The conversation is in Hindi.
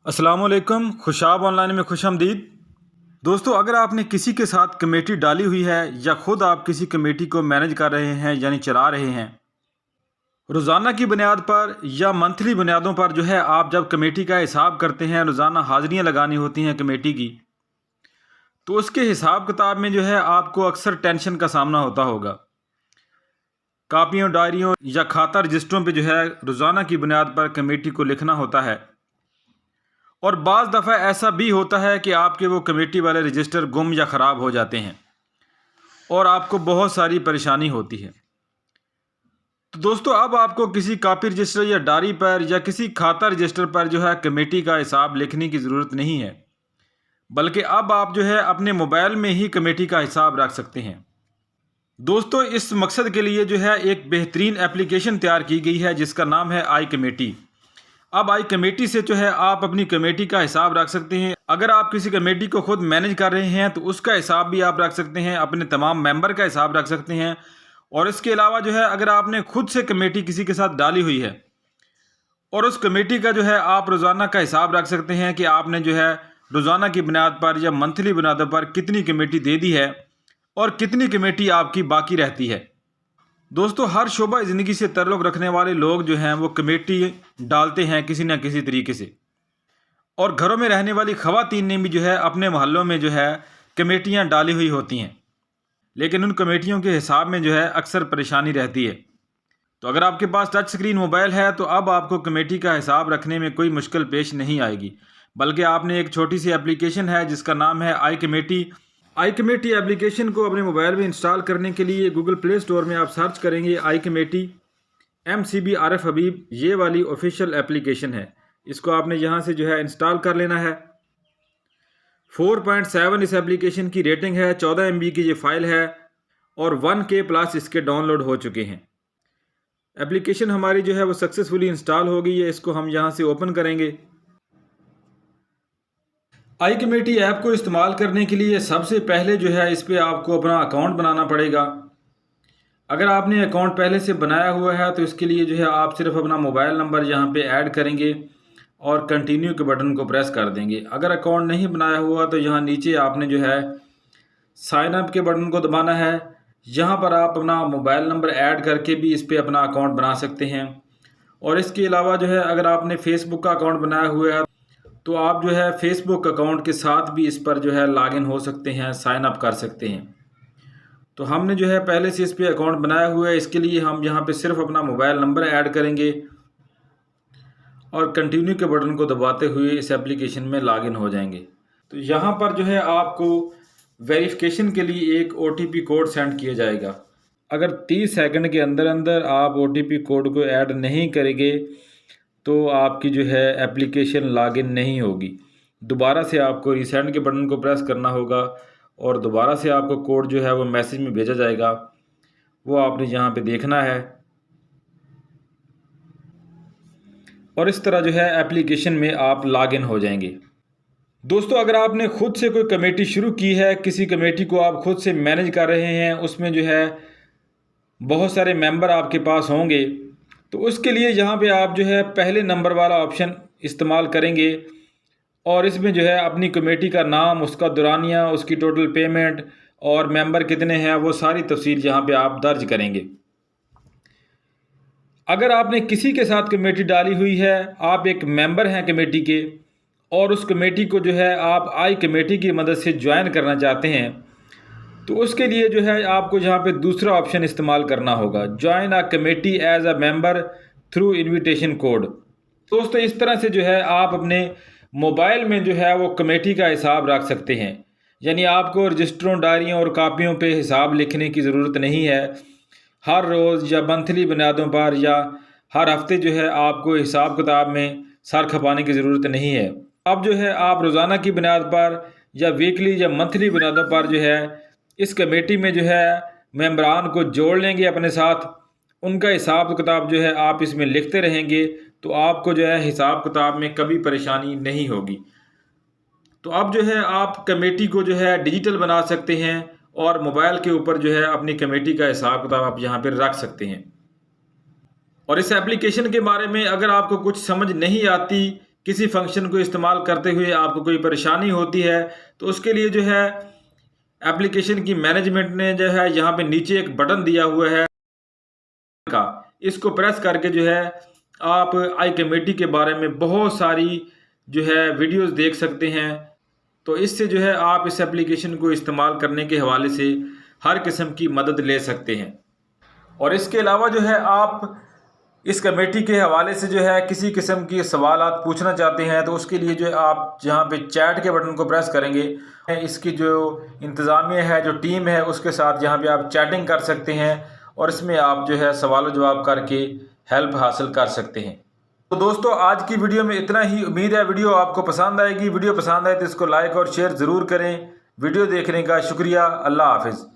अस्सलामुअलैकुम, खुशाब ऑनलाइन में खुशामदीद। दोस्तों, अगर आपने किसी के साथ कमेटी डाली हुई है या ख़ुद आप किसी कमेटी को मैनेज कर रहे हैं यानी चला रहे हैं, रोज़ाना की बुनियाद पर या मंथली बुनियादों पर जो है आप जब कमेटी का हिसाब करते हैं, रोज़ाना हाज़िरियाँ लगानी होती हैं कमेटी की, तो उसके हिसाब किताब में जो है आपको अक्सर टेंशन का सामना होता होगा। कापियों, डायरियों या खाता रजिस्टरों पे जो है रोज़ाना की बुनियाद पर कमेटी को लिखना होता है और बाज़ दफ़ा ऐसा भी होता है कि आपके वो कमेटी वाले रजिस्टर गुम या ख़राब हो जाते हैं और आपको बहुत सारी परेशानी होती है। तो दोस्तों, अब आपको किसी कॉपी रजिस्टर या डायरी पर या किसी खाता रजिस्टर पर जो है कमेटी का हिसाब लिखने की ज़रूरत नहीं है, बल्कि अब आप जो है अपने मोबाइल में ही कमेटी का हिसाब रख सकते हैं। दोस्तों, इस मकसद के लिए जो है एक बेहतरीन एप्लीकेशन तैयार की गई है जिसका नाम है आई कमेटी। अब आई कमेटी से जो है आप अपनी कमेटी का हिसाब रख सकते हैं। अगर आप किसी कमेटी को खुद मैनेज कर रहे हैं तो उसका हिसाब भी आप रख सकते हैं, अपने तमाम मेंबर का हिसाब रख सकते हैं। और इसके अलावा जो है अगर आपने खुद से कमेटी किसी के साथ डाली हुई है और उस कमेटी का जो है आप रोज़ाना का हिसाब रख सकते हैं कि आपने जो है रोज़ाना की बुनियाद पर या मंथली बुनियादों पर कितनी कमेटी दे दी है और कितनी कमेटी आपकी बाकी रहती है। दोस्तों, हर शोबा ज़िंदगी से ताल्लुक़ रखने वाले लोग जो हैं वो कमेटी डालते हैं किसी न किसी तरीके से, और घरों में रहने वाली ख़वातीन ने भी जो है अपने मोहल्लों में जो है कमेटियां डाली हुई होती हैं, लेकिन उन कमेटियों के हिसाब में जो है अक्सर परेशानी रहती है। तो अगर आपके पास टच स्क्रीन मोबाइल है तो अब आपको कमेटी का हिसाब रखने में कोई मुश्किल पेश नहीं आएगी, बल्कि आपने एक छोटी सी एप्लीकेशन है जिसका नाम है आई कमेटी। आई कमेटी एप्लीकेशन को अपने मोबाइल में इंस्टॉल करने के लिए गूगल प्ले स्टोर में आप सर्च करेंगे आई कमेटी MCB आरिफ हबीब, ये वाली ऑफिशियल एप्लीकेशन है। इसको आपने यहाँ से जो है इंस्टॉल कर लेना है। 4.7 इस एप्लीकेशन की रेटिंग है, 14 MB की ये फ़ाइल है और 1K प्लस इसके डाउनलोड हो चुके हैं। एप्लीकेशन हमारी जो है वो सक्सेसफुली इंस्टॉल हो गई है। इसको हम यहाँ से ओपन करेंगे। आई कमेटी ऐप को इस्तेमाल करने के लिए सबसे पहले जो है इस पर आपको अपना अकाउंट बनाना पड़ेगा। अगर आपने अकाउंट पहले से बनाया हुआ है तो इसके लिए जो है आप सिर्फ अपना मोबाइल नंबर यहाँ पे ऐड करेंगे और कंटिन्यू के बटन को प्रेस कर देंगे। अगर अकाउंट नहीं बनाया हुआ तो यहाँ नीचे आपने जो है साइन अप के बटन को दबाना है। यहाँ पर आप अपना मोबाइल नंबर ऐड करके भी इस पर अपना अकाउंट बना सकते हैं। और इसके अलावा जो है अगर आपने फेसबुक का अकाउंट बनाया हुआ है तो आप जो है फेसबुक अकाउंट के साथ भी इस पर जो है लॉगिन हो सकते हैं, साइन अप कर सकते हैं। तो हमने जो है पहले से इस पर अकाउंट बनाया हुआ है, इसके लिए हम यहाँ पे सिर्फ अपना मोबाइल नंबर ऐड करेंगे और कंटिन्यू के बटन को दबाते हुए इस एप्लीकेशन में लॉगिन हो जाएंगे। तो यहाँ पर जो है आपको वेरिफिकेशन के लिए एक OTP कोड सेंड किया जाएगा। अगर 30 सेकंड के अंदर अंदर आप OTP कोड को ऐड नहीं करेंगे तो आपकी जो है एप्लीकेशन लॉगिन नहीं होगी। दोबारा से आपको रीसेंड के बटन को प्रेस करना होगा और दोबारा से आपको कोड जो है वो मैसेज में भेजा जाएगा, वो आपने यहाँ पे देखना है। और इस तरह जो है एप्लीकेशन में आप लॉगिन हो जाएंगे। दोस्तों, अगर आपने खुद से कोई कमेटी शुरू की है, किसी कमेटी को आप खुद से मैनेज कर रहे हैं, उसमें जो है बहुत सारे मेंबर आपके पास होंगे, तो उसके लिए यहाँ पे आप जो है पहले नंबर वाला ऑप्शन इस्तेमाल करेंगे और इसमें जो है अपनी कमेटी का नाम, उसका दुरानिया, उसकी टोटल पेमेंट और मेंबर कितने हैं वो सारी तफसील यहाँ पे आप दर्ज करेंगे। अगर आपने किसी के साथ कमेटी डाली हुई है, आप एक मेंबर हैं कमेटी के और उस कमेटी को जो है आप आई कमेटी की मदद से ज्वाइन करना चाहते हैं, तो उसके लिए जो है आपको यहाँ पे दूसरा ऑप्शन इस्तेमाल करना होगा, join a committee as a member through invitation code. दोस्तों, इस तरह से जो है आप अपने मोबाइल में जो है वो कमेटी का हिसाब रख सकते हैं। यानी आपको रजिस्टरों, डायरियों और कापियों पे हिसाब लिखने की ज़रूरत नहीं है। हर रोज़ या मंथली बुनियादों पर या हर हफ्ते जो है आपको हिसाब किताब में सर खपाने की ज़रूरत नहीं है। अब जो है आप रोज़ाना की बुनियाद पर या वीकली या मंथली बुनियादों पर जो है इस कमेटी में जो है मेंबरान को जोड़ लेंगे अपने साथ। उनका हिसाब किताब जो है आप इसमें लिखते रहेंगे, तो आपको जो है हिसाब किताब में कभी परेशानी नहीं होगी। तो अब जो है आप कमेटी को जो है डिजिटल बना सकते हैं और मोबाइल के ऊपर जो है अपनी कमेटी का हिसाब किताब आप यहाँ पर रख सकते हैं। और इस एप्लीकेशन के बारे में अगर आपको कुछ समझ नहीं आती किसी फंक्शन को इस्तेमाल करते हुए आपको कोई परेशानी होती है तो उसके लिए जो है एप्लीकेशन की मैनेजमेंट ने जो है यहाँ पे नीचे एक बटन दिया हुआ है का, इसको प्रेस करके जो है आप आई कमेटी के बारे में बहुत सारी जो है वीडियोस देख सकते हैं। तो इससे जो है आप इस एप्लीकेशन को इस्तेमाल करने के हवाले से हर किस्म की मदद ले सकते हैं। और इसके अलावा जो है आप इस कमेटी के हवाले से जो है किसी किस्म की सवाल आप पूछना चाहते हैं तो उसके लिए जो है आप जहाँ पे चैट के बटन को प्रेस करेंगे, इसकी जो इंतज़ामिया है, जो टीम है, उसके साथ यहाँ पे आप चैटिंग कर सकते हैं और इसमें आप जो है सवाल जवाब करके हेल्प हासिल कर सकते हैं। तो दोस्तों आज की वीडियो में इतना ही। उम्मीद है वीडियो आपको पसंद आएगी। वीडियो पसंद आए तो इसको लाइक और शेयर ज़रूर करें। वीडियो देखने का शुक्रिया। अल्लाह हाफिज़।